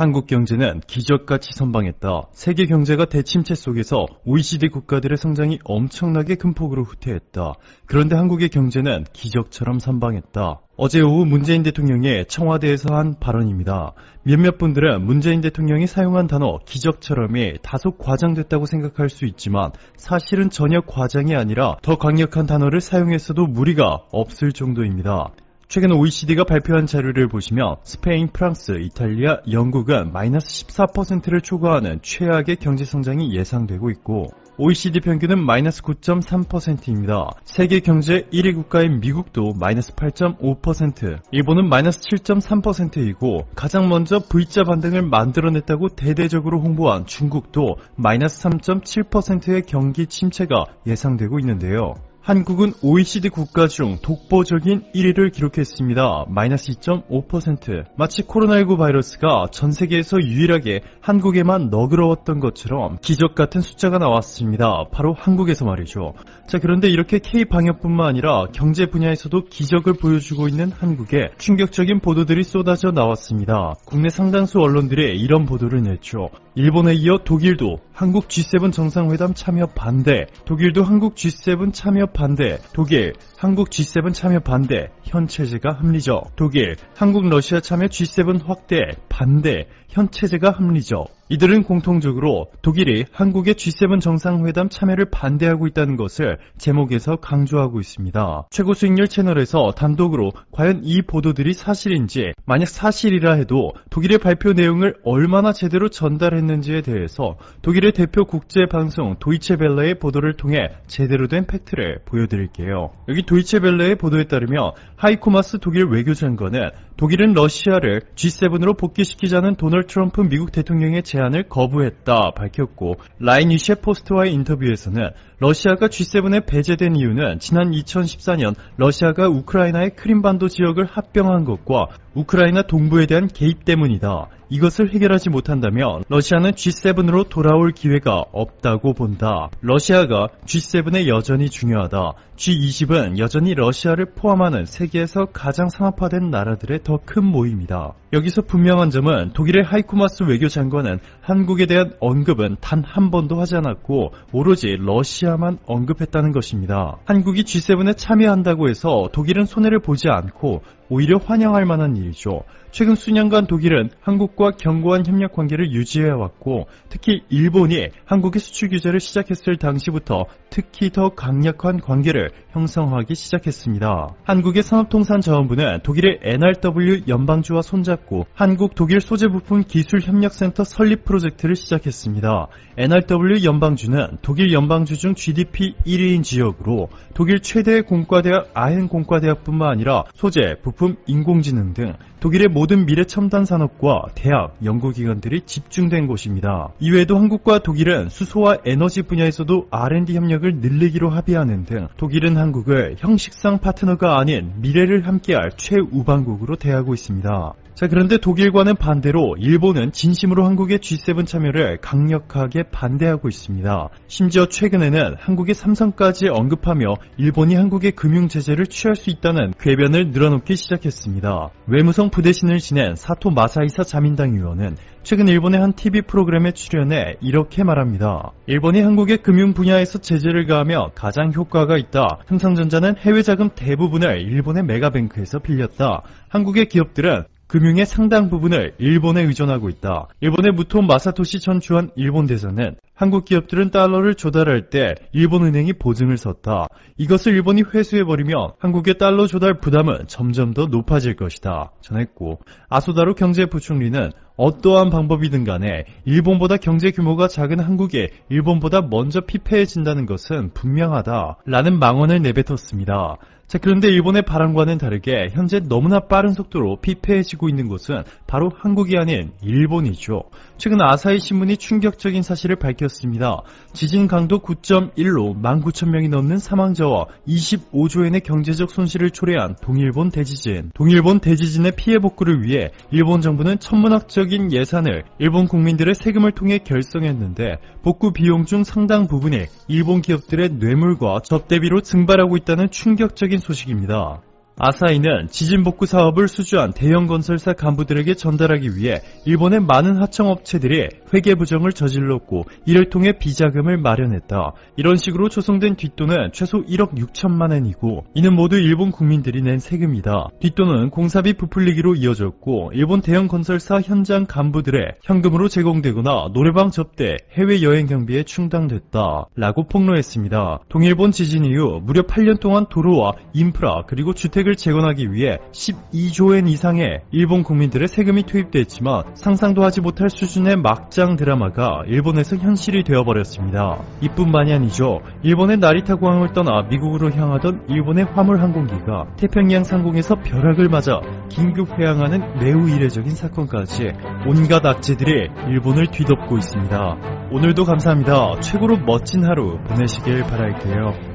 한국 경제는 기적같이 선방했다. 세계 경제가 대침체 속에서 OECD 국가들의 성장이 엄청나게 큰 폭으로 후퇴했다. 그런데 한국의 경제는 기적처럼 선방했다. 어제 오후 문재인 대통령이 청와대에서 한 발언입니다. 몇몇 분들은 문재인 대통령이 사용한 단어 기적처럼이 다소 과장됐다고 생각할 수 있지만 사실은 전혀 과장이 아니라 더 강력한 단어를 사용했어도 무리가 없을 정도입니다. 최근 OECD가 발표한 자료를 보시면 스페인, 프랑스, 이탈리아, 영국은 마이너스 14%를 초과하는 최악의 경제성장이 예상되고 있고 OECD 평균은 마이너스 9.3%입니다. 세계 경제 1위 국가인 미국도 마이너스 8.5%, 일본은 마이너스 7.3%이고 가장 먼저 V자 반등을 만들어냈다고 대대적으로 홍보한 중국도 마이너스 3.7%의 경기 침체가 예상되고 있는데요. 한국은 OECD 국가 중 독보적인 1위를 기록했습니다. 마이너스 2.5%. 마치 코로나19 바이러스가 전 세계에서 유일하게 한국에만 너그러웠던 것처럼 기적 같은 숫자가 나왔습니다. 바로 한국에서 말이죠. 자, 그런데 이렇게 K방역뿐만 아니라 경제 분야에서도 기적을 보여주고 있는 한국에 충격적인 보도들이 쏟아져 나왔습니다. 국내 상당수 언론들이 이런 보도를 냈죠. 일본에 이어 독일도 한국 G7 정상회담 참여 반대, 독일도 한국 G7 참여 반대, 독일, 한국 G7 참여 반대, 현 체제가 합리적, 독일, 한국 러시아 참여 G7 확대, 반대, 현 체제가 합리적. 이들은 공통적으로 독일이 한국의 G7 정상회담 참여를 반대하고 있다는 것을 제목에서 강조하고 있습니다. 최고 수익률 채널에서 단독으로 과연 이 보도들이 사실인지, 만약 사실이라 해도 독일의 발표 내용을 얼마나 제대로 전달했는지에 대해서 독일의 대표 국제방송 도이체벨레의 보도를 통해 제대로 된 팩트를 보여드릴게요. 여기 도이체벨레의 보도에 따르면 하이코 마스 독일 외교장관은 독일은 러시아를 G7으로 복귀시키자는 도널드 트럼프 미국 대통령의 제안을 거부했다 밝혔고, 라인 유셰 포스트와의 인터뷰에서는 러시아가 G7에 배제된 이유는 지난 2014년 러시아가 우크라이나의 크림반도 지역을 합병한 것과 우크라이나 동부에 대한 개입 때문이다. 이것을 해결하지 못한다면 러시아는 G7으로 돌아올 기회가 없다고 본다. 러시아가 G7에 여전히 중요하다. G20은 여전히 러시아를 포함하는 세계에서 가장 상업화된 나라들의 더 큰 모임이다. 여기서 분명한 점은 독일의 하이코 마스 외교장관은 한국에 대한 언급은 단 한 번도 하지 않았고 오로지 러시아만 언급했다는 것입니다. 한국이 G7에 참여한다고 해서 독일은 손해를 보지 않고 오히려 환영할 만한 일이죠. 최근 수년간 독일은 한국과 견고한 협력 관계를 유지해왔고, 특히 일본이 한국의 수출 규제를 시작했을 당시부터 특히 더 강력한 관계를 형성하기 시작했습니다. 한국의 산업통상자원부는 독일의 NRW 연방주와 손잡고 한국 독일 소재부품 기술협력센터 설립 프로젝트를 시작했습니다. NRW 연방주는 독일 연방주 중 GDP 1위인 지역으로 독일 최대의 공과대학 아헨 공과대학뿐만 아니라 소재, 부품, 인공지능 등 독일의 모든 미래 첨단 산업과 대학, 연구기관들이 집중된 곳입니다. 이외에도 한국과 독일은 수소와 에너지 분야에서도 R&D 협력을 늘리기로 합의하는 등 독일은 한국을 형식상 파트너가 아닌 미래를 함께할 최우방국으로 대하고 있습니다. 자, 그런데 독일과는 반대로 일본은 진심으로 한국의 G7 참여를 강력하게 반대하고 있습니다. 심지어 최근에는 한국의 삼성까지 언급하며 일본이 한국의 금융제재를 취할 수 있다는 궤변을 늘어놓기 시작했습니다. 외무성 부대신을 지낸 사토 마사이사 자민당 의원은 최근 일본의 한 TV 프로그램에 출연해 이렇게 말합니다. 일본이 한국의 금융 분야에서 제재를 가하며 가장 효과가 있다. 삼성전자는 해외 자금 대부분을 일본의 메가뱅크에서 빌렸다. 한국의 기업들은 금융의 상당 부분을 일본에 의존하고 있다. 일본의 무토 마사토시 전 주한 일본 대사는 한국 기업들은 달러를 조달할 때 일본은행이 보증을 섰다. 이것을 일본이 회수해버리면 한국의 달러 조달 부담은 점점 더 높아질 것이다 전했고, 아소다로 경제부총리는 어떠한 방법이든 간에 일본보다 경제 규모가 작은 한국에 일본보다 먼저 피폐해진다는 것은 분명하다 라는 망언을 내뱉었습니다. 자, 그런데 일본의 바람과는 다르게 현재 너무나 빠른 속도로 피폐해지고 있는 곳은 바로 한국이 아닌 일본이죠. 최근 아사히 신문이 충격적인 사실을 밝혔습니다. 지진 강도 9.1로 19,000명이 넘는 사망자와 25조엔의 경제적 손실을 초래한 동일본 대지진. 동일본 대지진의 피해 복구를 위해 일본 정부는 천문학적인 예산을 일본 국민들의 세금을 통해 결성했는데 복구 비용 중 상당 부분이 일본 기업들의 뇌물과 접대비로 증발하고 있다는 충격적인 소식입니다. 아사히는 지진 복구 사업을 수주한 대형 건설사 간부들에게 전달하기 위해 일본의 많은 하청업체들이 회계 부정을 저질렀고 이를 통해 비자금을 마련했다. 이런 식으로 조성된 뒷돈은 최소 1억 6천만 엔이고 이는 모두 일본 국민들이 낸 세금이다. 뒷돈은 공사비 부풀리기로 이어졌고 일본 대형 건설사 현장 간부들의 현금으로 제공되거나 노래방 접대, 해외여행 경비에 충당됐다. 라고 폭로했습니다. 동일본 지진 이후 무려 8년 동안 도로와 인프라 그리고 주택을 재건하기 위해 12조 엔 이상의 일본 국민들의 세금이 투입됐지만 상상도 하지 못할 수준의 막장 드라마가 일본에서 현실이 되어버렸습니다. 이뿐만이 아니죠. 일본의 나리타 공항을 떠나 미국으로 향하던 일본의 화물 항공기가 태평양 상공에서 벼락을 맞아 긴급 회항하는 매우 이례적인 사건까지 온갖 악재들이 일본을 뒤덮고 있습니다. 오늘도 감사합니다. 최고로 멋진 하루 보내시길 바랄게요.